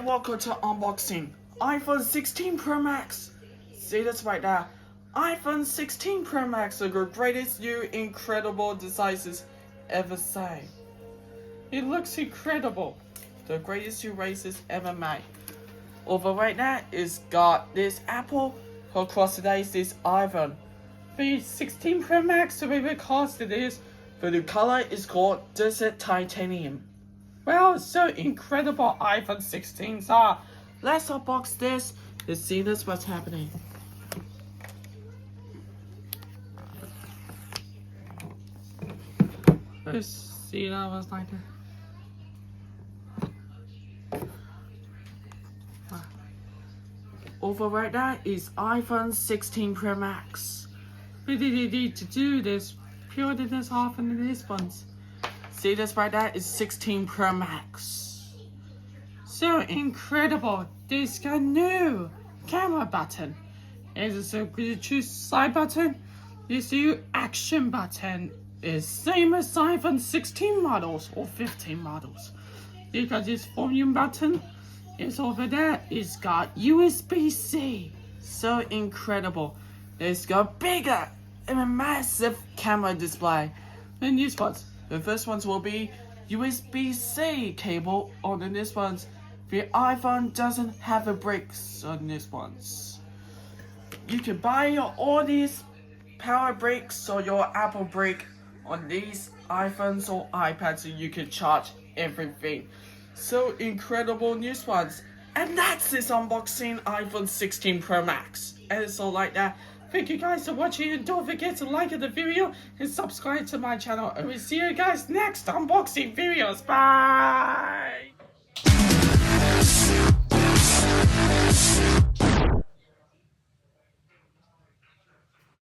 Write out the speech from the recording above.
and welcome to unboxing iPhone 16 Pro Max. See this right now. iPhone 16 Pro Max are the greatest new incredible devices ever seen. It looks incredible. The greatest new races ever made. Over right now, it's got this Apple. Across today is this iPhone. The 16 Pro Max, the way because it is, the new color is called Desert Titanium. Well, so incredible iPhone 16s are. Let's unbox this and see this what's happening. Let's see that was like that. Over right now is iPhone 16 Pro Max. We need to do this. Pure this off into this ones. See this right there is 16 Pro Max. So incredible. This got new camera button. Is a good choose side button. This new action button is same as iPhone 16 models or 15 models. Because this volume button is over there. It's got USB-C. So incredible. It's got bigger and a massive camera display than these ones. The first ones will be USB-C cable on this ones. The iPhone doesn't have a bricks on this ones. You can buy all these power bricks or your Apple brick on these iPhones or iPads, so you can charge everything. So incredible news ones. And that's this unboxing iPhone 16 Pro Max. And it's all like that. Thank you guys for watching, and don't forget to like the video and subscribe to my channel. And we'll see you guys next unboxing videos. Bye!